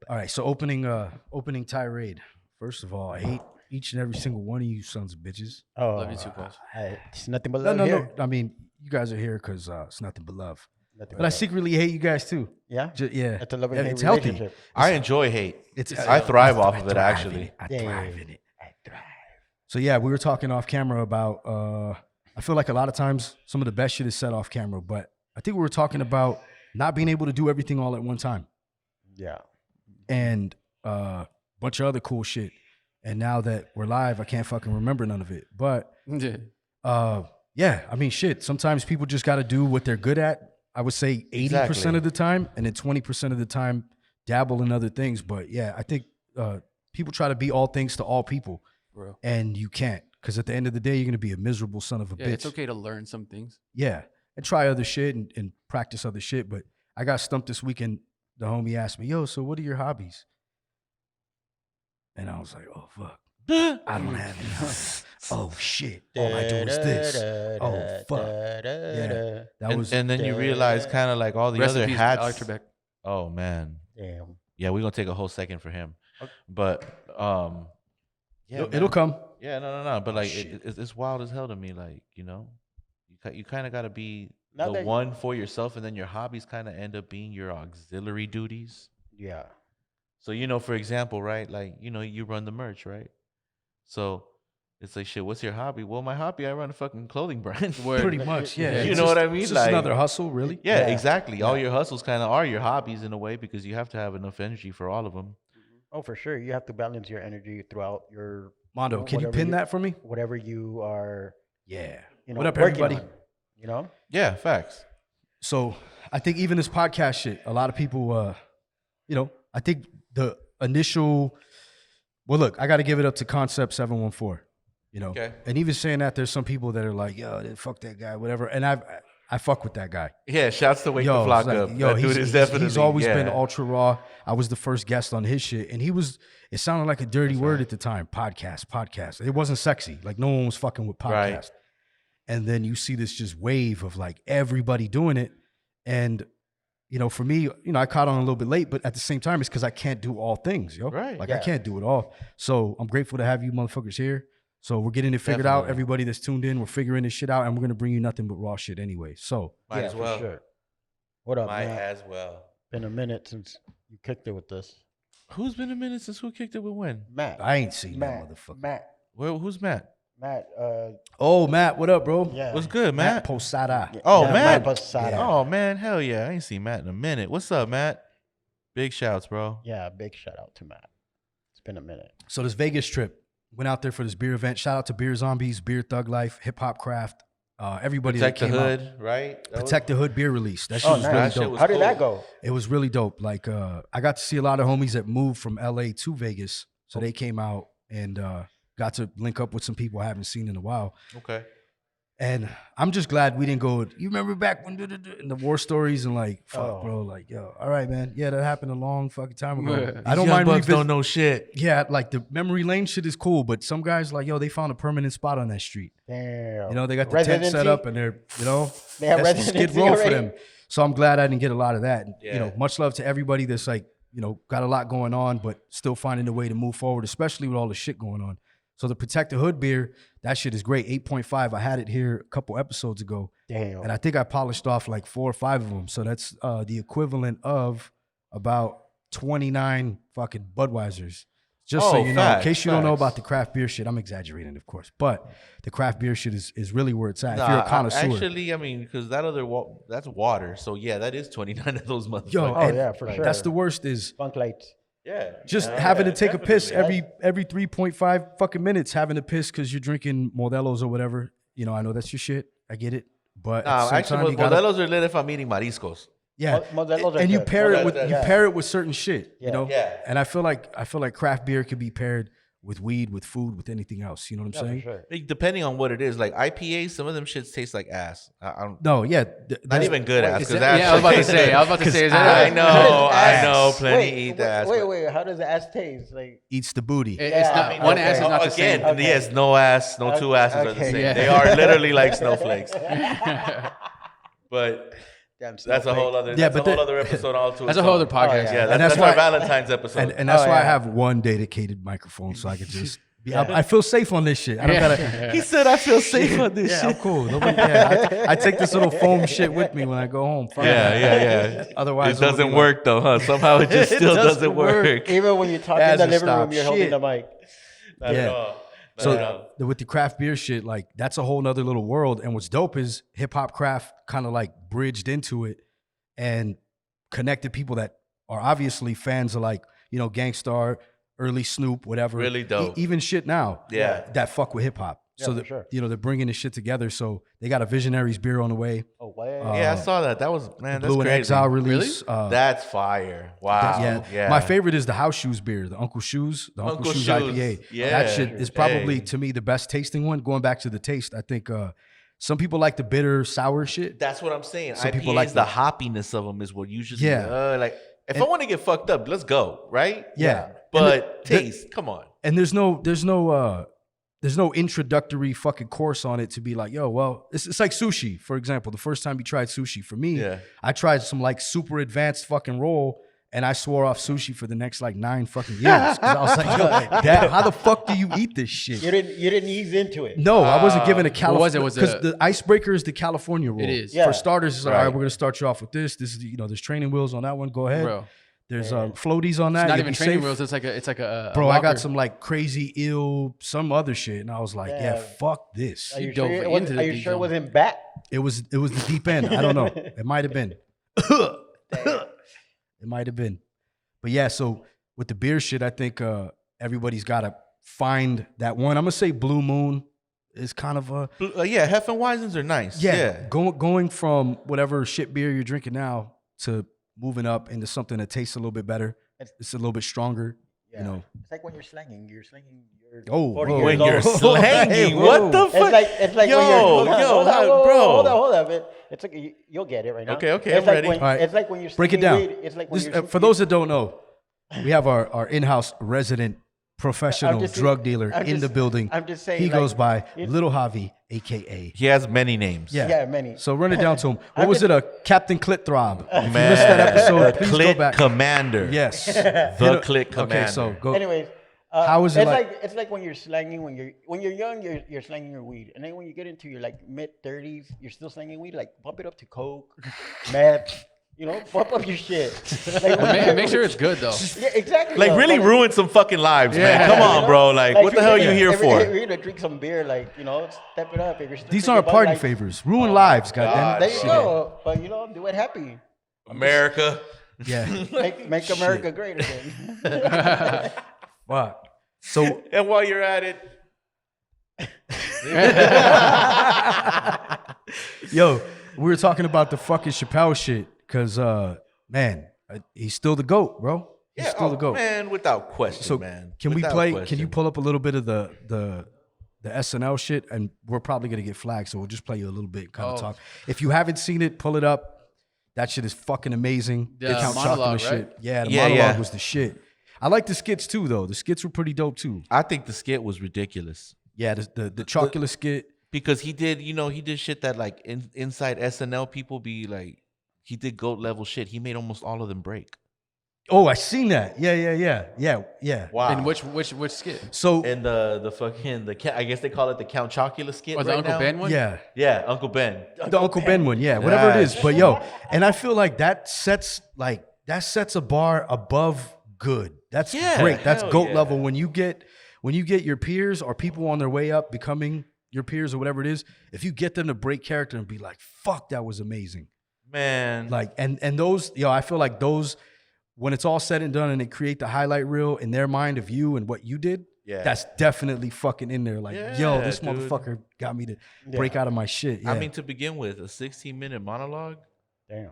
All right, so opening tirade. First of all, I hate each and every single one of you sons of bitches. Oh, Love you too, Pawz. it's nothing but No, love no, here. no. I mean, you guys are here because it's nothing but love. Nothing But but I love. secretly hate you guys too. Yeah, Yeah, it's a love and Yeah, hate it's healthy. relationship. I enjoy hate. It's I thrive off of it, thrive actually. in it. I Yeah. thrive in it. I thrive. So yeah, we were talking off camera about. I feel like a lot of times some of the best shit is said off camera, but I think we were talking about not being able to do everything all at one time, Yeah. and a bunch of other cool shit. And now that we're live, I can't fucking remember none of it. But yeah, I mean, shit. Sometimes people just got to do what they're good at. I would say 80% of the time, and then 20% of the time dabble in other things. But yeah, I think people try to be all things to all people, Bro. and you can't, because at the end of the day, you're gonna be a miserable son of a Yeah, bitch. it's okay to learn some things. Yeah, and try other shit and practice other shit. But I got stumped this weekend. The homie asked me, "Yo, so what are your hobbies?" And I was like, "Oh fuck, I don't have any hobbies. Oh shit, all I do is this. Oh fuck, yeah." That was And then you realize kind of like all the Rest in other peace, hats. Alex Trebek. Oh man, Damn. yeah, we're gonna take a whole second for him, but yeah, it'll man. come. Yeah, no. But like, shit. it's wild as hell to me. Like, you kind of got to be Now the that- one for yourself, and then your hobbies kind of end up being your auxiliary duties. Yeah. So, for example, right? Like, you run the merch, right? So it's like, shit, what's your hobby? Well, my hobby, I run a fucking clothing brand. Word. Pretty much, yeah. You It's know just- what I mean? It's just Like- another hustle, really. Yeah, Yeah. exactly. All Yeah. your hustles kind of are your hobbies in a way, because you have to have enough energy for all of them. Oh, for sure. You have to balance your energy throughout your Mondo, can you whatever pin you- that for me? whatever you are. Yeah. You know, What up, working everybody? on, you know. Yeah, facts. So I think even this podcast shit, a lot of people, I think the initial, well, look, I got to give it up to Concept 714, Okay. and even saying that, there's some people that are like, yo, fuck that guy, whatever. And I fuck with that guy. Yeah, shouts to Wake Yo, the Flock it's like, Up. yo, That dude is he's definitely. always yeah. been ultra raw. I was the first guest on his shit, and it sounded like a dirty word at the time. Podcast. It wasn't sexy. Like no one was fucking with podcast. Right. And then you see this just wave of like everybody doing it. And, for me, I caught on a little bit late, but at the same time, it's because I can't do all things, yo. Right. Like I Yeah. can't do it all. So I'm grateful to have you motherfuckers here. So we're getting it figured out. Definitely. Everybody that's tuned in, we're figuring this shit out, and we're going to bring you nothing but raw shit anyway. So Might yeah, as well. For sure. What up, Might man? as well. Been a minute since you kicked it with us. Who's been a minute since who kicked it with when? Matt. I ain't seen Matt. that motherfucker. Matt. Well, who's Matt? Matt. Oh, Matt, what up, bro? Yeah. What's good, Matt Matt? Posada. Yeah, Oh, yeah, Matt. Posada. Yeah. Oh man, hell yeah! I ain't seen Matt in a minute. What's up, Matt? Big shouts, bro. Yeah, big shout out to Matt. It's been a minute. So this Vegas trip, went out there for this beer event. Shout out to Beer Zombies, Beer Thug Life, Hip Hop Craft, everybody Protect that the came hood, out. right? That was- Protect the Hood beer release. That shit Oh, was nice. really That shit dope. was How did that cool. go? It was really dope. Like I got to see a lot of homies that moved from LA to Vegas. So they came out and got to link up with some people I haven't seen in a while. Okay. And I'm just glad we didn't go, you remember back when in the war stories and like, fuck, Oh. bro, like, yo, all right, man. Yeah, that happened a long fucking time ago. Yeah. I don't These young mind bucks revisit- don't know shit. Yeah, like the memory lane shit is cool, but some guys like, yo, they found a permanent spot on that street. Damn. They got the tent set Residency? up and they're, They have that's the skid residency row for already? them. So I'm glad I didn't get a lot of that. And, Yeah. much love to everybody that's like, got a lot going on, but still finding a way to move forward, especially with all the shit going on. So the Protect the Hood beer, that shit is great. 8.5. I had it here a couple episodes ago. Damn. And I think I polished off like 4 or 5 of them. So that's the equivalent of about 29 fucking Budweisers. Just so Oh, you know, in facts, case you don't know facts. about the craft beer shit, I'm exaggerating, of course. But the craft beer shit is really where it's at. If you're a connoisseur. Actually, I mean, because that other that's water. So yeah, that is 29 of those motherfuckers. Yo, Oh, and yeah, for sure. that's the worst is Funk lights. yeah, just Yeah, having to take a piss definitely. every 3.5 fucking minutes, having to piss because you're drinking Modelo's or whatever. I know that's your shit. I get it. But at the Nah, same actually, time, you gotta, Modelo's are lit if I'm eating mariscos. yeah, Modelo's are and you good. pair it Modelo's with are you good. pair it with certain shit. Yeah. Yeah. And I feel like craft beer could be paired with weed, with food, with anything else. You know what Yeah, I'm for saying? sure. Like, depending on what it is, like IPAs, some of them shits taste like ass. I don't, No, yeah, not even good ass. Is 'cause that- ass yeah, I was about to tastes say. good. I was about to say. Is I that know, Ass. I know. Plenty Wait, eat the ass. Wait, but- wait. How does the ass taste? Like, eats the booty. It's Yeah, not I mean, one okay. ass is not the Again, same. Okay. yes, no ass, no two asses are the Okay. same. Yeah. They are literally like snowflakes. But Damn That's a whole other. Yeah, That's a whole other episode all to That's a whole other podcast. Oh, Yeah, yeah. that's, that's our why- Valentine's episode. And that's Oh, why I yeah. have one dedicated microphone, so I could just. I feel safe on this shit. I don't gotta. he said, "I feel safe on this Yeah, shit." I'm cool. I take this little foam shit with me when I go home. Fuck it. Yeah. Otherwise, It doesn't work though, huh? Somehow it just still doesn't work. Even when you're talking in Hasn't the living room, stopped you're holding shit. the mic. Not Yeah. at all. Not So at all. with the craft beer shit, like that's a whole nother little world. And what's dope is hip hop craft kind of like bridged into it and connected people that are obviously fans of like, Gangstar, early Snoop, whatever. Really dope. Even shit now. Yeah. That fuck with hip hop. Yeah, So for that, sure. they're bringing this shit together. So they got a Visionaries beer on the way. Oh, wow. Yeah, I saw that. That was man. That's Blue and crazy. Exile release. That's fire. Wow. Yeah. My favorite is the House Shoes beer, the Uncle Shoes, the Uncle Shoes IPA. Yeah. That shit is probably Hey. to me the best tasting one. Going back to the taste, I think some people like the bitter sour shit. That's what I'm saying. Some people IPAs, like the that. hoppiness of them is what usually. Yeah. Like if I want to get fucked up, let's go. Right. Yeah. But the- taste, come on. And there's no introductory fucking course on it to be like, yo, well, it's like sushi, for example. The first time you tried sushi, for me, Yeah. I tried some like super advanced fucking roll. And I swore off sushi for the next like 9 fucking years. 'Cause I was like, yo, Dad, how the fuck do you eat this shit? You didn't ease into it. No, I wasn't given a was California it? Was because it- the icebreaker is the California roll. It is. Yeah. For starters, it's like, all Right. right, we're gonna start you off with this. This is there's training wheels on that one. Go ahead. Bro. There's floaties on that. It's not You'll even be training safe. wheels. It's like a Bro, I walker. got some like crazy ill some other shit, and I was like, yeah, Damn. fuck this. Are you dove sure, it into wasn't, the are you deep sure it zone. wasn't bat? It was the deep end. I don't know. It might have been. It might have been. But yeah, so with the beer shit, I think everybody's got to find that one. I'm gonna say Blue Moon is kind of a Yeah, Hefeweizens are nice. Going from whatever shit beer you're drinking now to moving up into something that tastes a little bit better. It's a little bit stronger. Yeah. It's like when you're slanging. You're 40 whoa. years When old. you're slanging, Hey, what the whoa. fuck? It's like Yo, when you're hold on, yo, hold on, how- whoa, bro. hold on. It's like you'll get it right now. Okay, It's I'm like ready. when- All right. It's like when you're Break it slinging down. weed. It's like when This, you're for those that don't know, we have our in-house resident professional just- drug dealer I'm in just- the building. I'm just saying, He like, goes by it's- Little Javi, aka. He has many names. Yeah, many. So run it down to him. What I'm was just- it? A Captain Clit Throb. If you Man, missed that episode, the please go Clit back. Commander. Yes. The Clit Commander. Okay, so go. Anyways, How is it it's like- it's like when you're slanging when you're young, you're slanging your weed, and then when you get into your like mid-30s, you're still slanging weed. Like bump it up to coke, meth. Bump up your shit. Like, Make sure it's good though. Yeah, exactly. Like though. really ruin some fucking lives, man. Come on, bro. Like, what the hell are you here if for? You're gonna drink some beer, like step it up. If you're still These drinking aren't Bud party Light, favors. Ruin lives, goddamn. There you go. But do it happy. America. Yeah. Make America great again. Fuck. So And while you're at it, yo, we were talking about the fucking Chappelle shit because man, he's still the GOAT, bro. He's still the GOAT. man, without question, So man. can we Without play? question. Can you pull up a little bit of the SNL shit? And we're probably gonna get flagged, so we'll just play you a little bit, kind of Oh. talk. If you haven't seen it, pull it up. That shit is fucking amazing. The Count monologue, Chocula right? Yeah, the Yeah, monologue yeah. was the shit. I like the skits too, though. The skits were pretty dope too. I think the skit was ridiculous Yeah, the Chocula skit. because he did shit that like inside SNL people be like, he did GOAT level shit. He made almost all of them break. Oh, I seen that. Yeah. Wow. And which skit? So And I guess they call it the Count Chocula skit. Was the right Uncle now. Ben one? Yeah, Uncle Ben. the Uncle Ben one, yeah, whatever it That is. But yo, and I feel like that sets a bar above good. That's Yeah, great. That's hell GOAT yeah. level. When you get your peers or people on their way up becoming your peers or whatever it is, if you get them to break character and be like, fuck, that was amazing. Man. Like and those, I feel like those, when it's all said and done and they create the highlight reel in their mind of you and what you did, Yeah. that's definitely fucking in there. Like, yo, Yeah, this dude. motherfucker got me to break out of my shit. Yeah. I mean, to begin with, a 16-minute monologue. Damn.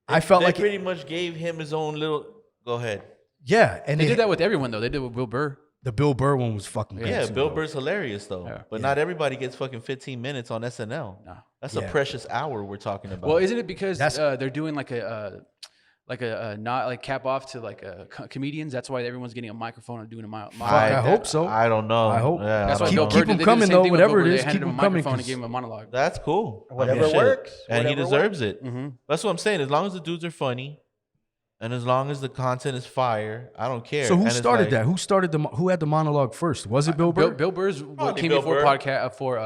I felt They like pretty much gave him his own little. Go ahead. yeah, and They did that with everyone though. They did it with Bill Burr. The Bill Burr one was fucking good. Yeah, too, Bill though. Burr's hilarious though, Yeah. but not everybody gets fucking 15 minutes on SNL. No. That's Yeah. a precious hour we're talking about. Well, isn't it because That's- they're doing like like a not like cap off to like comedians. That's why everyone's getting a microphone and doing a monologue. I hope so. I don't know. I hope. Yeah, That's I why don't Bill know. Burr Keep did- them they did the coming, same though, thing with whatever Bill Burr. it They is, handed keep him a them coming, microphone and 'cause- gave him a monologue. That's cool. Whatever I mean, shit. works. And he whatever deserves works. it. Mm-hmm. That's what I'm saying. As long as the dudes are funny, and as long as the content is fire, I don't care. So who And it's started like- that? Who had the monologue first? Was it Bill Burr? Bill Burr's what Probably came Bill before Burr. podcast for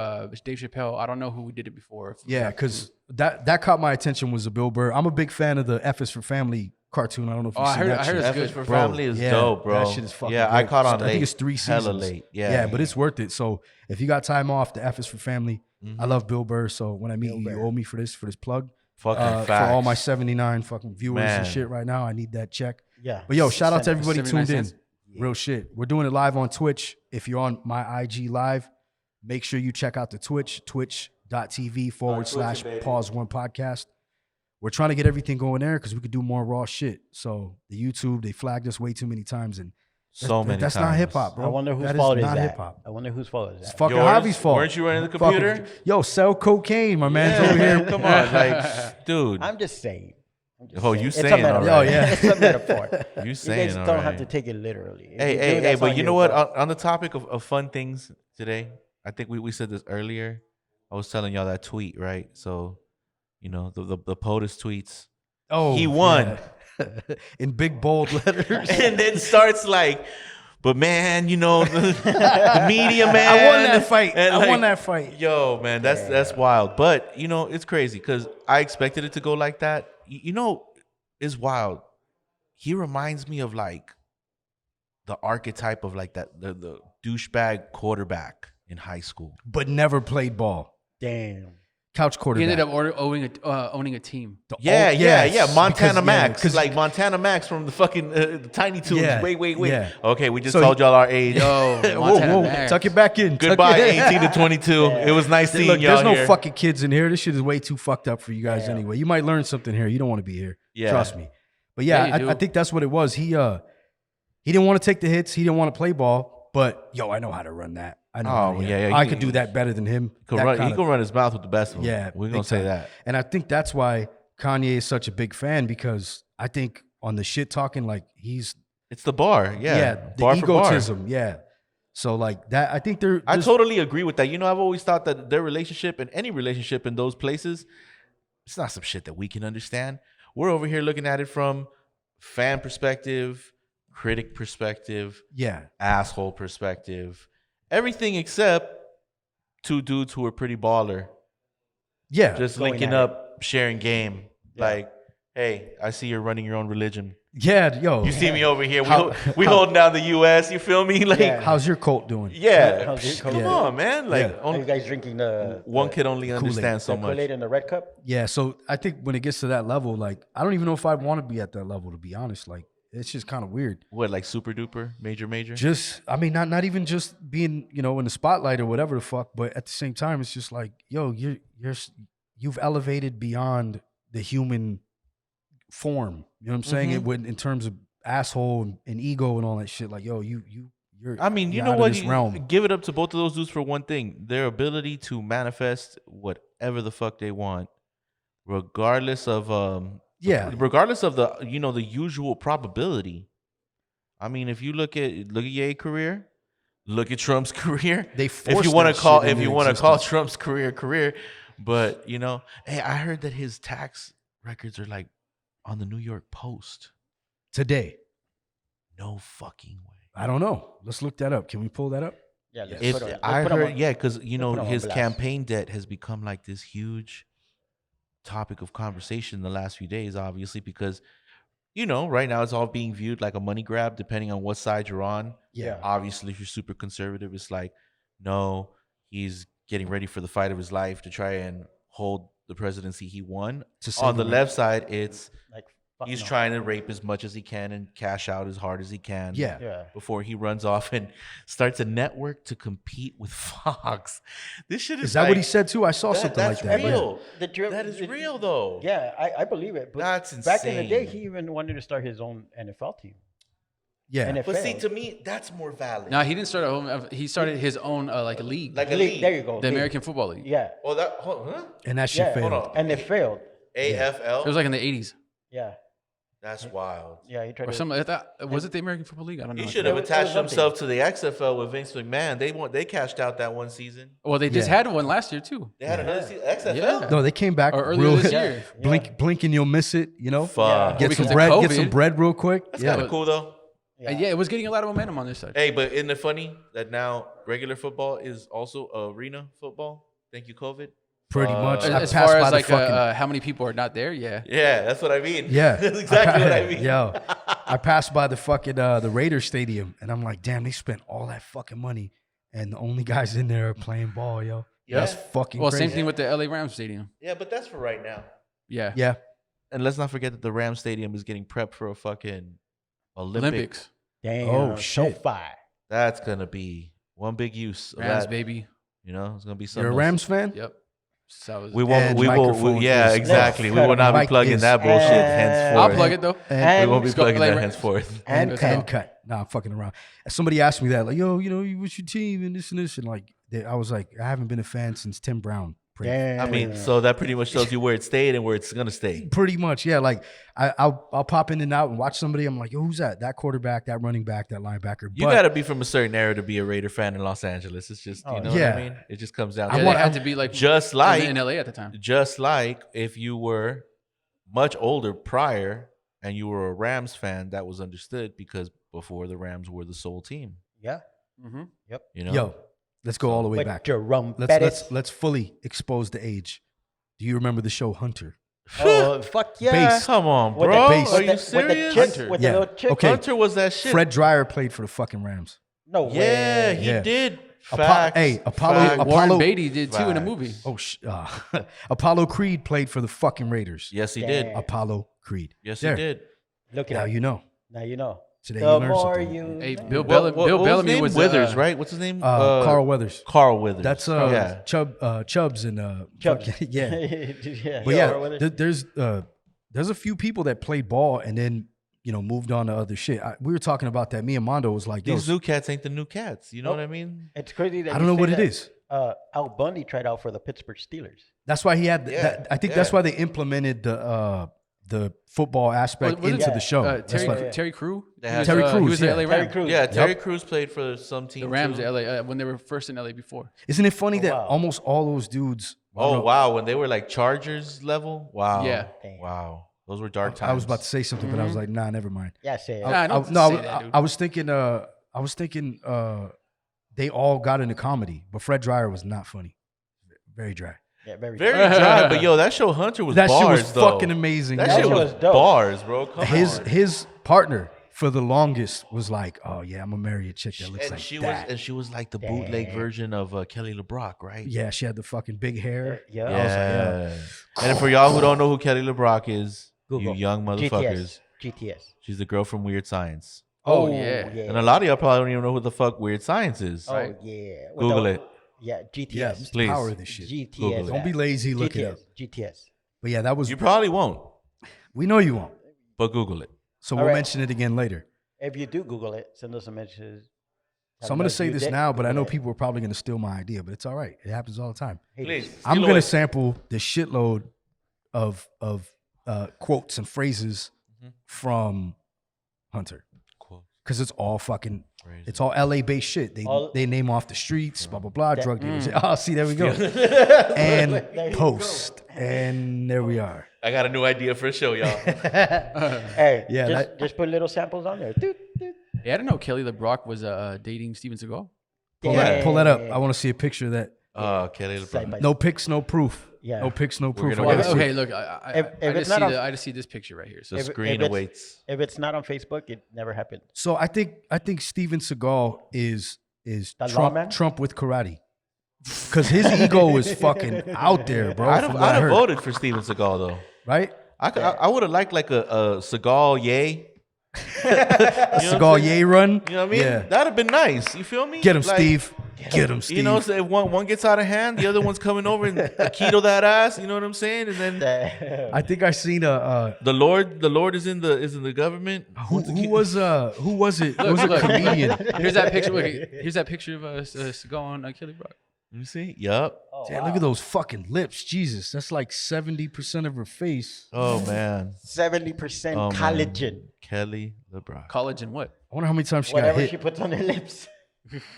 Dave Chappelle. I don't know who did it before. Yeah, because that caught my attention was a Bill Burr. I'm a big fan of the F is for Family cartoon. I don't know if you've I seen heard- that I heard shit. it's F good. is for Bro, Family is yeah, dope, bro. that shit is fucking Yeah, I great. caught on I late. think it's 3 seasons. Hella late. Yeah, but it's worth it. So if you got time off, the F is for Family. I love Bill Burr. So when I meet you, you owe me for this plug. fucking For all facts. my 79 fucking viewers Man. and shit right now, I need that check. Yeah. But yo, shout out to Send- everybody 79 tuned in. cents. Real shit. We're doing it live on Twitch. If you're on my IG live, make sure you check out the Twitch, twitch.tv/Pawz One Podcast. We're trying to get everything going there because we could do more raw shit. So the YouTube, they flagged us way too many times. And So many that's times. not hip hop, bro. I wonder whose That fault is not that. hip-hop. I wonder whose fault is It's that. fucking Yours? Javi's fault. Weren't you running the Fucking- computer? Yo, sell cocaine. My man's Yeah, over here. Come on, like, dude. I'm just saying. Oh, you It's a saying metaphor. alright. Oh, yeah. It's a metaphor. You You saying guys don't have alright. to take it literally. If Hey, you hey, do, hey, that's but on you know you, what? bro. On the topic of fun things today, I think we said this earlier. I was telling y'all that tweet, right? So, you know, the POTUS tweets. Oh, He won. yeah. In big bold letters. And then starts like, but man, you know, the media man. I won that fight. And I won like, that fight. Yo, man, that's wild. But you know, it's crazy because I expected it to go like that. You know, it's wild. He reminds me of like the archetype of like that the douchebag quarterback in high school. But never played ball. Damn. Couch He quarterback. ended up owning a team. Yeah, yes, Montana because- Max. because- Like Montana Max from the fucking the Tiny Toons. Yeah, Wait. yeah. Okay, we just So told y'all our age. Yo, whoa, Montana whoa, Max. tuck it back in. Tuck Goodbye, it in. 18 to 22. It was nice seeing Look, y'all there's no here. fucking kids in here. This shit is way too fucked up for you guys Yeah. anyway. You might learn something here. You don't want to be here. Yeah. Trust me. But yeah, Yeah, you do. I think that's what it was. He didn't want to take the hits. He didn't want to play ball. But yo, I know how to run that. I know. how to, yeah, I he- could do that better than him. He That can kinda- run his mouth with the best of them. Yeah, We're big going to say time. that. And I think that's why Kanye is such a big fan because I think on the shit talking, like he's It's the bar. Yeah. the bar for bar. egotism. Yeah. So like that, I think they're. I just- totally agree with that. You know, I've always thought that their relationship and any relationship in those places, it's not some shit that we can understand. We're over here looking at it from fan perspective, critic perspective, Yeah. asshole perspective, everything except two dudes who are pretty baller, Yeah. just Going linking at it. up, sharing game. Yeah. Like, hey, I see you're running your own religion. Yeah. Yo. You see me over here. How- We holding down the U.S. You feel me? Like, Yeah. How's your cult doing? yeah. How's your Come Kool-Aid? on, man. Like, Yeah. Are you guys drinking the one could only understand so the much. Kool-Aid in the red cup? Yeah. So I think when it gets to that level, like I don't even know if I want to be at that level, to be honest. Like it's just kind of weird. What, like super duper, major? Just, I mean, not even just being, you know, in the spotlight or whatever the fuck, but at the same time, it's just like, yo, you've elevated beyond the human form. You know what I'm saying? Mhm. It would in terms of asshole and ego and all that shit. Like, yo, you're. I mean, you you're know out of what? This You realm. give it up to both of those dudes for one thing: their ability to manifest whatever the fuck they want, regardless of Yeah. regardless of the the usual probability. I mean, if you look at Ye's career, look at Trump's career. They If forced you want that to call shit if into you want to call existence. Trump's career, but hey, I heard that his tax records are like on the New York Post. Today, No fucking way. I don't know. Let's look that up. Can we pull that up? Yeah, let's If put 'em- let's I put 'em heard, on- yeah, because put 'em on his blast. campaign debt has become like this huge topic of conversation the last few days. Obviously, because right now it's all being viewed like a money grab, depending on what side you're on. Yeah. Obviously, if you're super conservative, it's like, no, he's getting ready for the fight of his life to try and hold the presidency he won. To save On the him. left side, it's Like, fuck he's no. trying to rape as much as he can and cash out as hard as he can. Yeah. Yeah. Before he runs off and starts a network to compete with Fox. This shit Is that what he said too? I saw something like that's that. yeah. real. The That is real, though. Yeah, I believe it. But That's back in the day, insane. he even wanted to start his own NFL team. Yeah. And it But see, failed. to me, that's more valid. No, he didn't start at home. He started his own like a league, Like a League, league. there you go. the league. Football Football League. Yeah. Oh, that, huh? And that shit Yeah. failed. Hold on. And it failed. AFL. It was like in the 80s. Yeah. That's wild. Yeah, he tried Or to. something. I thought, was it the American Football League? I don't know. He should have It was attached something. himself to the XFL with Vince McMahon. They cashed out that one season. Well, they just Yeah. had one last year too. They had another season. XFL. Yeah. No, they came back Or earlier real this hit. year. Blink and you'll miss it. You know, Fuck. get because some of bread. Get COVID. some bread real quick. That's Yeah, kind of cool though. Yeah, it was getting a lot of momentum on this side. Hey, but isn't it funny that now regular football is also arena football? Thank you, COVID. pretty much. I As passed far by as the like fucking. how many people are not there, yeah. Yeah, that's what I mean. Yeah, that's exactly what I mean. Yo, I passed by the fucking the Raiders stadium, and I'm like, damn, they spent all that fucking money, and the only guys in there are playing ball, yo. Yeah. That's fucking Well, crazy. same thing with the LA Rams stadium. Yeah, but that's for right now. Yeah. Yeah, And let's not forget that the Rams Stadium is getting prepped for a fucking Olympics. Damn. Oh, So shit. fire. That's gonna be one big use of Rams, that. baby. You know, it's gonna be something. you're a else. Rams fan. Yep. So We won't. And We will. microphone Yeah, is- exactly. We will Let's not be mic plugging is- that bullshit henceforth. I'll plug it though. We And won't be Let's go plugging play that Rams. henceforth. And Let's cut. And cut. Nah, I'm fucking around. And somebody asked me that, like, yo, you know, what's your team and this, and like, I was like, I haven't been a fan since Tim Brown. Damn. I mean, so that pretty much shows you where it stayed and where it's gonna stay. Pretty much, yeah. Like I'll pop in and out and watch somebody. I'm like, yo, who's that? That quarterback, that running back, that linebacker. You But got to be from a certain era to be a Raider fan in Los Angeles. It's just, you know yeah. what I mean? It just comes down Yeah, to they want- had to be like just like in LA at the time. just like if you were much older prior and you were a Rams fan, that was understood because before the Rams were the sole team. Yeah. Mm-hmm. You know, yo, let's go all the way But back. Jerome Bettis. Let's fully expose the age. Do you remember the show Hunter? Oh, fuck yeah. Base. come on, With bro. the- base. Are with you the- serious? With the chick, with Yeah. the little chick. Okay. Hunter was that shit. Fred Dreyer played for the fucking Rams. No way. Yeah, he Yeah. did. Apo- Facts. hey, Apollo- Facts. Apollo- Warren Beatty did too in a Facts. movie. Oh, Apollo Creed played for the fucking Raiders. Yes, he did. Damn. Apollo Creed. Yes, There. he did. Look at Now that. you know. Now you know. Today The you learned more something. you Hey, know. Bill What was Bellamy his was name? Withers, right? What's his name? Carl Weathers. Carl Withers. That's yeah. Chubbs and Chubbs. fucking- yeah. yeah. But yeah, Or whether- there's a few people that played ball and then moved on to other shit. We were talking about that. Me and Mondo was like, yo, These new cats ain't the new cats. You know Nope. what I mean? It's crazy that I don't you know say what it that. is. Al Bundy tried out for the Pittsburgh Steelers. That's why he had. Yeah, I think that's yeah. why they implemented the football aspect Was it- into the show. That's Terry, why- Terry Crew. They He had- was, Terry He Crews, was the yeah. LA Terry Rams. Crews. Yeah, Terry Crews played for some team. The Rams, too. LA, when they were first in LA before. Isn't it funny Oh, that wow. almost all those dudes? Oh wow, when they were like Chargers level. Wow. Yeah. Damn. Wow. Those were dark times. I was about to say something, but I was like, nah, never mind. Yeah, say it. Nah, don't say that, dude. I was thinking. They all got into comedy, but Fred Dreyer was not funny. Very dry. Yeah, very. very dry, but yo, that show Hunter was That bars shit was though. fucking amazing. That That shit shit was was dope. bars, bro. Come on. His partner for the longest was like, oh yeah, I'm gonna marry a chick that looks and like she that. was, and she was like the bootleg Damn. version of Kelly LeBrock, right? Yeah, she had the fucking big hair. Yeah. Yeah. And for y'all who don't know who Kelly LeBrock is, Google. you young motherfuckers, GTS. she's the girl from Weird Science. Oh, yeah. And a lot of y'all probably don't even know who the fuck Weird Science is. Oh Right. yeah. With Google the- it. Yeah, GTS. Yeah, just Please. power this shit. GTS. Google it. Don't be lazy. Look it up. GTS. But yeah, that was. You probably won't, We know you won't. but Google it. So All we'll right. mention it again later. If you do Google it, send us a message. So I'm gonna say this now, but I know people are probably gonna steal my idea. But it's all right. It happens all the time. Please. I'm steal gonna away. sample the shitload of quotes and phrases from Hunter Cool. because it's all fucking. Phrases. It's all LA based shit. They name off the streets, blah blah blah, drug dealers. Oh, see, there we go. And There you post, and there we are. I got a new idea for a show, y'all. Hey, Yeah, just put little samples on there. Doot, doot. Yeah, I didn't know Kelly LeBrock was dating Steven Seagal. Pull that up. I want to see a picture of that. Kelly Side LeBrock. by No pics, no proof. Yeah. No pics, no proof. gonna I go gotta see Okay, it. look, If it's not on- I just see this picture right here. So The If- screen if it's- awaits. If it's not on Facebook, it never happened. So I think Steven Seagal is The lawman? Trump with karate. Because his ego is fucking out there, bro. I'd from have, what I I'd have heard, voted for Steven Seagal though. right? I would have liked like a Seagal yay. Seagal yay run. You know what I mean? Yeah. That'd have been nice. You feel me? Get him, Like, Steve. Get him, Steve. You know, so if one gets out of hand, the other one's coming over and keto that ass. You know what I'm saying? And then I think I seen a the Lord is in the government. who was it? It was a Look. comedian. Here's that picture. Look, here's that picture of Seagal on Kelly LeBrock. You see? Yup. Oh, Damn, look at those fucking lips. Jesus, that's like 70% of her face. Oh man. 70% Oh, man. collagen. Kelly LeBron. College and what? I wonder how many times she got Whatever hit. she puts on her lips.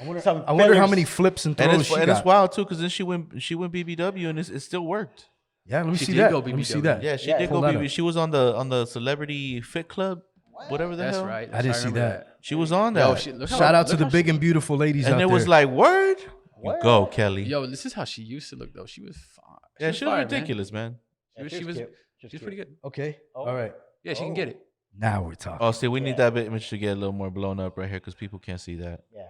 I wonder Some how fillers. many flips and And throws it's, she and got. it's wild too, because then she went BBW and it still worked. Yeah, let me She see did that. go Let me see BBW. that. Yeah, she Yeah. did Pull go that BBW. up. She was on the Celebrity Fit Club, whatever the That's hell. right. I didn't see remember that. She was on that. Yo, look how- Shout out to look the how big and beautiful ladies out and there. it was like, word? You Word. go, Kelly. Yo, this is how she used to look though. She was fine. Yeah, she was fire, ridiculous, man. Man. Yeah, She was cute. she was pretty good. okay. Oh. All right. Yeah, she can get it. Now we're talking. Oh, see, we need that image to get a little more blown up right here because people can't see that. Yeah.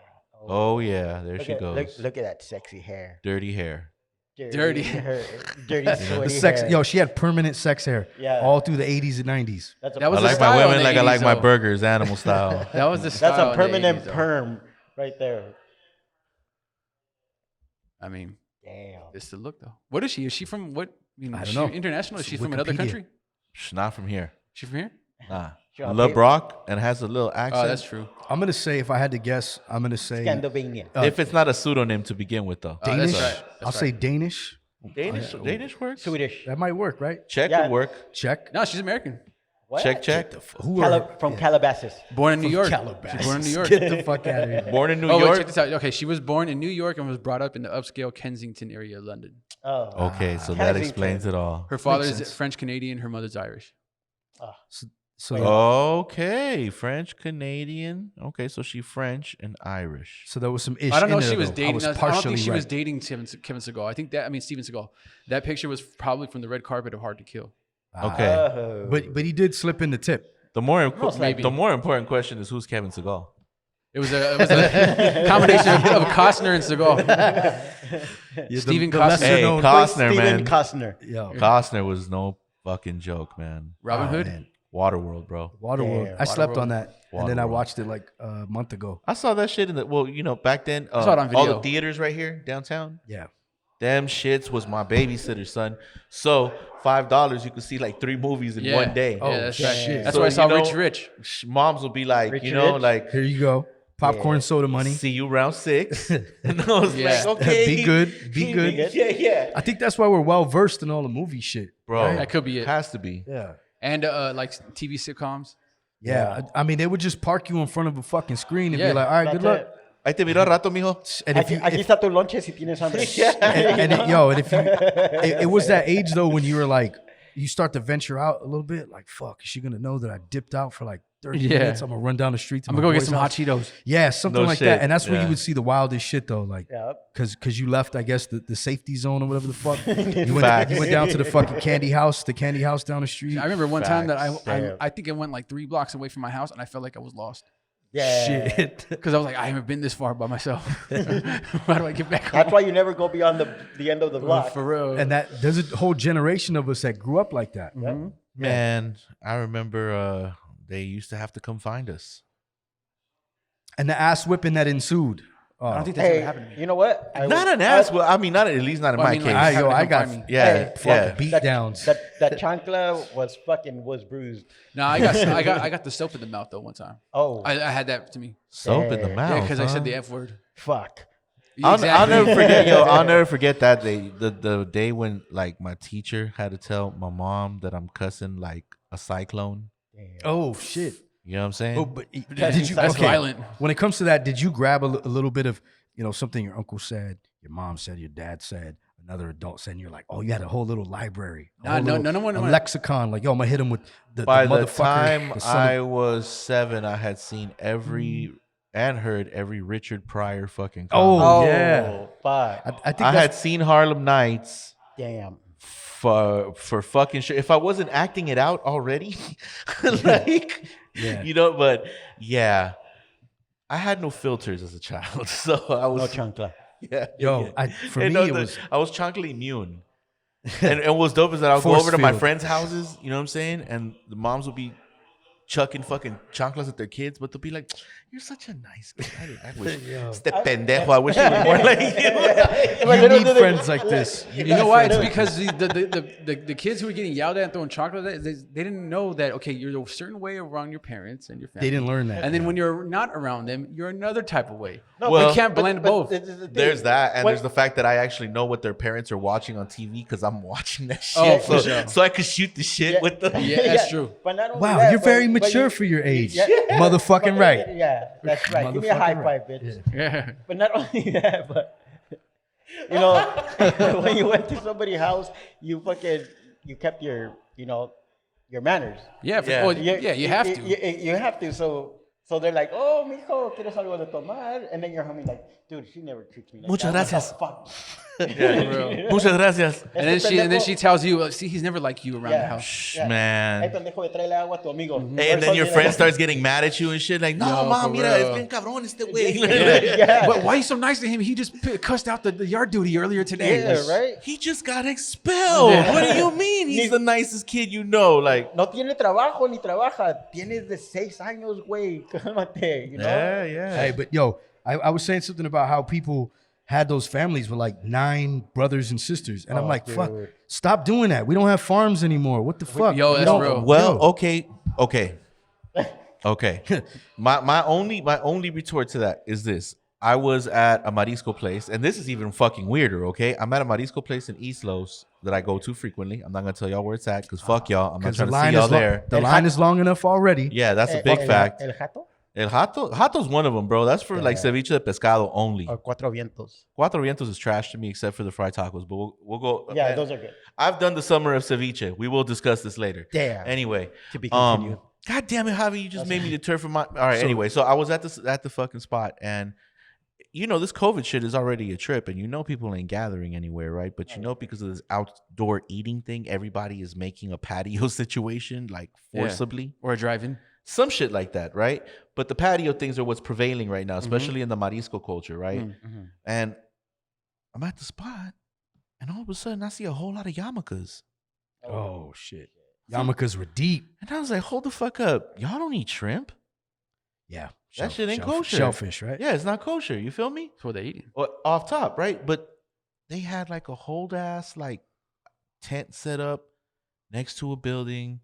Oh, yeah. There Look she at, goes. look at that sexy hair. Dirty hair. Dirty. hair. Dirty, The sweaty sex, hair. yo, she had permanent sex hair. Yeah. all through the 80s and 90s. That's a, That was I the like my style in women the like I 80s like my though. burgers, animal style. That was the that's style. a in the permanent 80s, though. perm right there. I mean, Damn. it's the look though. What is she? Is she from what? I mean, I don't is she know. international? Is It's she from another Wikipedia. countly? Shh, not from here. She from here? Nah. She on Le paper. Brock and has a little accent. Oh, that's true. I'm gonna say, if I had to guess, I'm gonna say Scandinavian. If it's not a pseudonym to begin with, though. Oh, that's Danish. right. That's I'll say Danish. Danish works? Swedish. That might work, right? Czech Yeah. would work. Check. No, she's American. What? Check. Who are From Calabasas. Born in New York. Calabasas? She's born in New York. Get the fuck out of here. Born in New Oh, wait, York. check this out. Okay, she was born in New York and was brought up in the upscale Kensington area of London. Oh. Okay, so that Kensington. explains it all. Her father is sense. French Canadian. Her mother's Irish. So, Okay, French Canadian. Okay, so she French and Irish. so there was some issue. I don't know in if she there, was though. dating. I was I don't partially think she right. was dating Kevin Seagal. I think that. I mean Steven Seagal. That picture was probably from the red carpet of Hard to Kill. Okay, Oh. But he did slip in the tip. the more maybe. the more important question is who's Kevin Seagal? It was a combination of Costner and Seagal. Stephen the Costner. lesser Hey, known- Costner, Steven man. Costner. Yo, Costner was no fucking joke, man. Robin Hood. man. Waterworld, bro. Waterworld. Damn. I slept on Waterworld. that, and then I Waterworld. watched it like a month ago. I saw that shit in the back then. saw it on All video. the theaters right here downtown. Yeah. Them shits was my babysitter, son. So $5, you could see like 3 movies in Yeah. one day. Oh, Yeah, that's shit. right. That's So, why I saw you know, Rich. Moms will be like, Rich, like, Here you go. Popcorn soda money. see you round 6. And I was Yeah. like, okay. Be good. Be good. Yeah. I think that's why we're well versed in all the movie shit. Bro, That could be it. has to be. Yeah. And like TV sitcoms. Yeah. I mean, they would just park you in front of a fucking screen and Yeah, be like, all right, good luck. Ahí te miro rato, mijo. And if you, Aquí está tu lonche si tienes hambre. and if you, it was that age though when you were like, you start to venture out a little bit, like, fuck, is she gonna know that I dipped out for like 30 Yeah. minutes? I'm gonna run down the street to I'm my gonna go get boy's some hot house. Cheetos. Yeah, something No like shit. that. And that's where Yeah. you would see the wildest shit though, like, Yeah. cause you left, I guess, the safety zone or whatever the fuck. You Facts. went down to the fucking candy house down the street. I remember one time that Damn. I think I went like 3 blocks away from my house and I felt like I was lost Yeah. Shit. because I was like, I haven't been this far by myself. How do I get back home? That's why you never go beyond the end of the block. For real. And that there's a whole generation of us that grew up like that. Man, I remember they used to have to come find us. And the ass whipping that ensued. I don't think that's ever Hey, happened to me. you know what? Not an ass. Well, I mean, not at least not in Well, I my mean, case. like, having I to got come find me. yeah, Hey, yeah. beat that, downs. That chancla was bruised. No, I got the soap in the mouth though one time. Oh, I had that to me. Soap in the Yeah, mouth. Yeah, because I huh? said the F word. fuck. I'll Exactly. never forget, yo. I'll never forget that day. The day when like my teacher had to tell my mom that I'm cussing like a cyclone. Oh shit. You know what I'm saying? Oh, but did you? That's okay. violent. When it comes to that, did you grab a little bit of, something your uncle said, your mom said, your dad said, another adult said, and you're like, oh, you had a whole little library, a Nah, whole no, little- no one- a lexicon. Like, yo, I'm gonna hit him with the By the motherfucker. time the son I of- was 7, I had seen every and heard every Richard Pryor fucking. Oh, comedy. yeah. Fuck. I think I that's had seen Harlem Nights Damn. for fucking sure. If I wasn't acting it out already, like, Yeah. but yeah, I had no filters as a child, so I No was chancla. yeah. Yo, yeah. for And me, no, it was I was chunkily immune. And what's dope is that I'll go Force over to my field. friends' houses, you know what I'm saying? And the moms will be chucking fucking chanclas at their kids, but they'll be like, "You're such a nice kid. I wish este pendejo. I wish he was more like you." You need friends like this. You know why? It's because the kids who were getting yelled at and throwing chocolate at, they didn't know that, okay, you're a certain way around your parents and your family. They didn't learn that. And then when you're not around them, you're another type of way. No, Well, you can't blend both. There's that, and What- there's the fact that I actually know what their parents are watching on TV because I'm watching that shit. Oh, for so, sure. so I could shoot the shit with them. Yeah, that's true. But not only Wow, that, you're but- very but mature you- for your age. Yeah. Motherfucking right. Yeah, that's right. Give me a high Motherfucking five, right. bitch. Yeah. But not only that, but you know, when you went to somebody's house, you kept your, your manners. Yeah, Yeah. you have to. You have to. So they're like, oh, mijo, ¿quieres algo de tomar? And then your homie like, dude, she never treats me like Muchas that. gracias. What the fuck? Yeah. Muchas gracias. And then she tells you, see, he's never like you around the Yeah. house. Shh, Hey, man. pendejo, tráele agua a tu amigo. And then your Or friend something starts getting mad at you and shit. Like, no, Yo, mom, for mira, real. es bien cabrón este güey. Yeah. But why are you so nice to him? He just cussed out the yard duty earlier today. Yeah, right? He just got expelled. Yeah. What do you mean? He's the nicest kid you know. Like, No tiene trabajo ni trabaja. Tienes de 6 años, güey. Cálmate, you know? yeah. Hey, but yo, I was saying something about how people had those families with like 9 brothers and sisters. And I'm like, fuck, stop doing that. We don't have farms anymore. What the fuck? Yo, We that's don't- real. Well, Yo. okay. My only retort to that is this. I was at a Marisco place, and this is even fucking weirder, okay? I'm at a Marisco place in East Los that I go to frequently. I'm not gonna tell y'all where it's at, because fuck y'all. I'm not Because the trying to line see y'all is long. there. The line is long enough already. Yeah, that's a big fact. El jato? El Jato's one of them, bro. That's for like ceviche de pescado only. Or Cuatro Vientos. Cuatro Vientos is trash to me, except for the fried tacos. But we'll go. Yeah, those are good. I've done the summer of ceviche. We will discuss this later. Damn. Anyway, To be continued. God damn it, Javi, you just made me deter from my. All right. Anyway, so I was at the fucking spot, and this COVID shit is already a trip, and people ain't gathering anywhere, right? But because of this outdoor eating thing, everybody is making a patio situation like forcibly. Or a drive-in. Some shit like that, right? But the patio things are what's prevailing right now, especially in the Marisco culture, right? And I'm at the spot, and all of a sudden I see a whole lot of yarmulkes. Oh, shit. Yarmulkes were deep. And I was like, hold the fuck up. Y'all don't eat shrimp? Yeah. That shit ain't kosher. Shellfish, right? Yeah, it's not kosher. You feel me? That's what they eat. Well, off top, right? But they had like a whole ass like tent set up next to a building.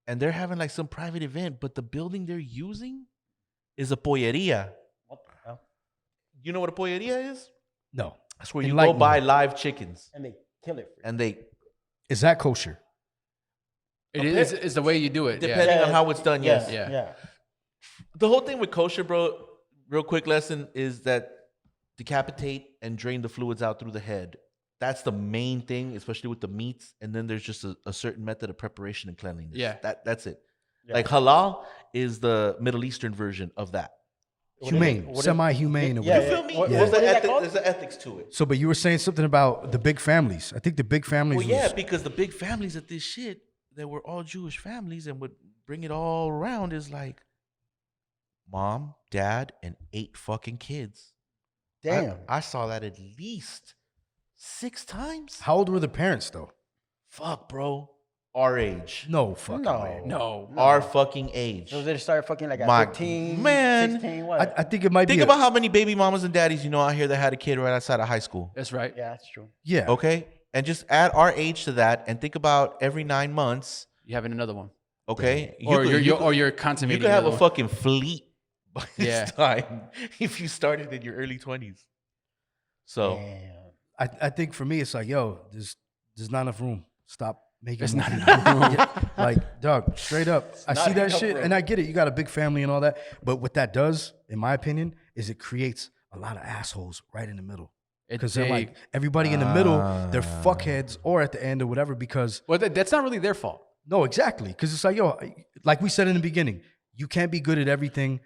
And they're having like some private event, but the building they're using is a polleria. What the hell? You know what a polleria is? No. That's where you Enlighten go buy me. live chickens. And they kill it. And they, Is that kosher? It is. It's the way you do it. Yeah. depending on how it's done, yes. Yeah. Yeah. The whole thing with kosher, bro, real quick lesson, is that decapitate and drain the fluids out through the head. That's the main thing, especially with the meats. And then there's just a certain method of preparation and cleanliness. Yeah. That's it. Yeah. Like halal is the Middle Eastern version of that. Humane, semi-humane. or Yeah, whatever. You feel me? What- There's, what is that the called? there's the ethics to it. So, but you were saying something about the big families. I think the big families Well, yeah, was, because the big families at this shit that were all Jewish families and would bring it all around is like mom, dad, and 8 fucking kids. Damn. I saw that at least 6 times. how old were the parents, though? Fuck, bro. Our age. No fucking No. way. No. Our fucking age. So they start fucking like at My 15, man. 16, what? I think it might Think be. about how many baby mamas and daddies you know out here that had a kid right outside of high school. That's right. Yeah, that's true. Yeah. Okay? And just add our age to that and think about every 9 months. You having another one. Okay? Or could- you're you consummating. could have a another one. fucking fleet by Yeah. this time if you started in your early 20s. So, Damn. I think for me, it's like, yo, there's not enough room. Stop making There's more not people. enough room. Yeah, like, dog, straight up. I not see that enough shit, room. and I get it. You got a big family and all that. But what that does, in my opinion, is it creates a lot of assholes right in the middle. Because they're like, everybody in the middle, they're fuckheads or at the end or whatever because Well, that's not really their fault. no, exactly. Because it's like, yo, like we said in the beginning, you can't be good at everything,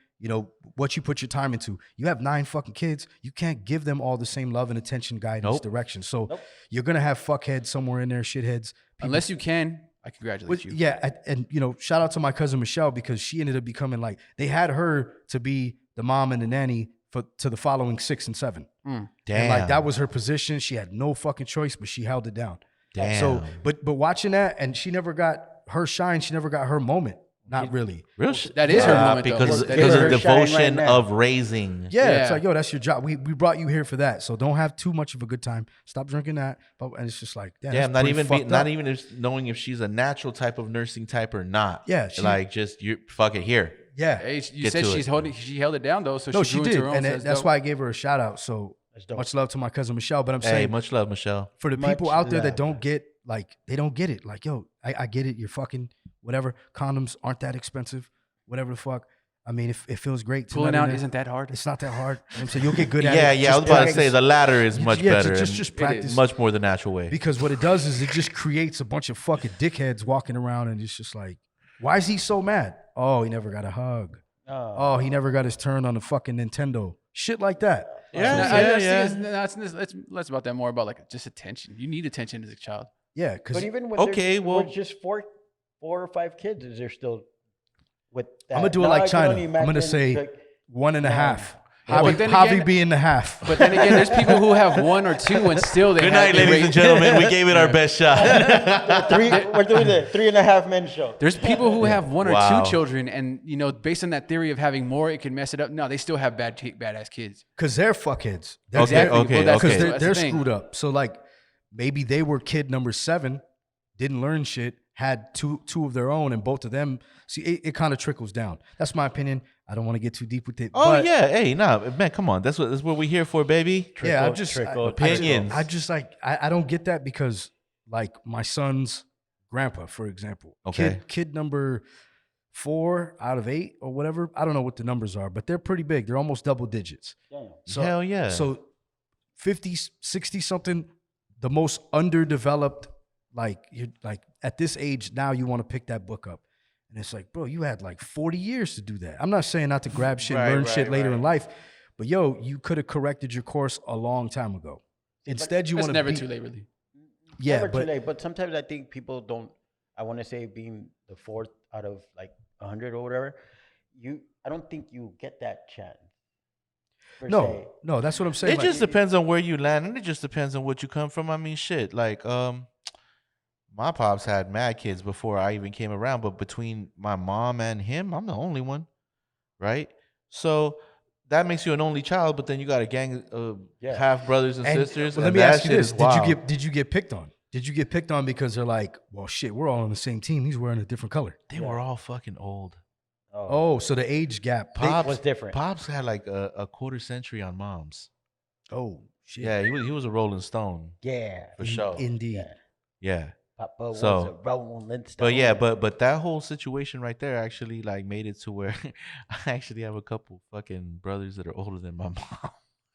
what you put your time into. You have 9 fucking kids. You can't give them all the same love and attention, guidance, Nope. direction. So you're going to have fuckheads somewhere in there, shitheads. Unless you can, I congratulate you. Yeah. And, shout out to my cousin Michelle because she ended up becoming like, they had her to be the mom and the nanny to the following 6 and 7. damn. And like that was her position. She had no fucking choice, but she held it down. Damn. So, but watching that, and she never got her shine. She never got her moment. Not really. Real That is her moment, though. because That because is of her shine right devotion now. of raising. Yeah, it's Yeah. like, yo, that's your job. We brought you here for that. So don't have too much of a good time. Stop drinking that. But and it's just like, damn, Yeah, that's not pretty even fucked not up. even knowing if she's a natural type of nursing type or not. Yeah, like just you fuck it here. Yeah. Hey, you Get said to she held it down though, so No, she she grew did. into her own. And so that's dope. why I gave her a shout out. So That's dope. much love to my cousin Michelle. But I'm Hey, saying much love, Michelle. for the Much people out there that love. don't get, like, they don't get it. Like, yo, I get it. You're fucking whatever. Condoms aren't that expensive. Whatever the fuck. I mean, it feels great. to Pulling nut in out there. isn't that hard. It's not that hard. You know what I'm saying? You'll get good at Yeah, it. yeah. I was Just about to say practice. the latter is much Yeah, better. just and practice. much more the natural way. Because what it does is it just creates a bunch of fucking dickheads walking around, and it's just like, why is he so mad? Oh, he never got a hug. Oh, he never got his turn on the fucking Nintendo. Shit like that. Let's less about that. More about like just attention. You need attention as a child. Yeah, because But even when Okay, there's, well- with just four or five kids, is there still with that? I'm gonna do it Now, like I can China. only I'm gonna imagine, say like, 1.5. Yeah, but Javi, then Javi again- being the half. But then again, there's people who have one or two and still they Good have night, they ladies rate- and gentlemen. We gave it our best shot. we're doing the 3.5 Men show. There's people who have one or Wow. two children, and you know, based on that theory of having more, it can mess it up. No, they still have badass kids. Because they're fuckheads. Okay, Exactly. okay, Well, that's- Because okay. they're, that's the they're thing. screwed up. So, like, maybe they were kid number 7, didn't learn shit, had two of their own, and both of them. See, it kind of trickles down. That's my opinion. I don't want to get too deep with it. Oh but yeah, hey, nah, man, come on. That's what we're here for, baby. Yeah, I Trickle, just trickle, Opinions. I just like I don't get that because like my son's grandpa, for example, Okay. kid number 4 out of 8 or whatever. I don't know what the numbers are, but they're pretty big. They're almost double digits. Damn. So, Hell yeah. So 50, 60 something, the most underdeveloped. Like you're like at this age now, you want to pick that book up, and it's like, bro, you had like 40 years to do that. I'm not saying not to grab shit, and Right, learn right, shit later right. in life, but yo, you could have corrected your course a long time ago. Instead, you It's want to never too late, really. Yeah, Never but too late. But sometimes I think people don't. I want to say being the 4th out of like 100 or whatever. I don't think you get that chance. per se. no, that's what I'm saying. It like, just depends on where you land, and it just depends on what you come from. I mean, shit. Like, my pops had mad kids before I even came around, but between my mom and him, I'm the only one, right? So that makes you an only child, but then you got a gang of Yeah. half brothers and, and sisters. let and me that ask you shit this: is Did wild. you get picked on? Did you get picked on because they're like, well, shit, we're all on the same team. He's wearing a different color. They were all fucking old. Oh, so the age gap. Pops was different. Pops had like a quarter century on moms. Oh shit. Yeah, he was a Rolling Stone Yeah. for sure. Indeed. Yeah. Yeah. Papa was So- a Rolling Stone. But yeah, but that whole situation right there actually like made it to where I actually have a couple fucking brothers that are older than my mom.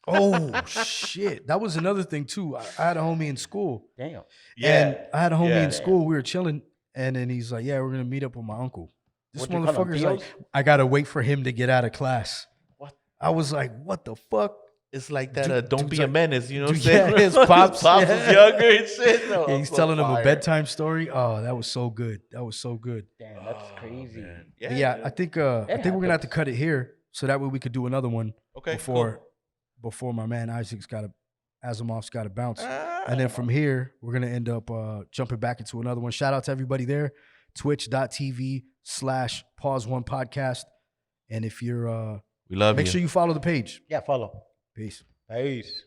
Oh shit. That was another thing too. I had a homie in school. Damn. And I had a homie Yeah. in school. We were chilling, and then he's like, "Yeah, we're gonna meet up with my uncle." This What'd you call him, motherfucker's like, Theos? "I gotta wait for him to get out of class." What? I was like, "What the fuck?" It's like that. Dude- Don't dude's be a like- menace. You know what I'm dude, yeah, saying? his pops- pops yeah. was younger and shit. No, Yeah, he's so telling him a fire. bedtime story. Oh, that was so good. That was so good. Damn, that's crazy. Man. But yeah, I think we're gonna have to happens. cut it here so that way we could do another one Okay, before my man Asimov's got to bounce. Ah. And then from here, we're going to end up jumping back into another one. Shout out to everybody there. Twitch.tv/Pawz One Podcast. And if you're, we love make you. sure you follow the page. Yeah, follow. Peace. Peace.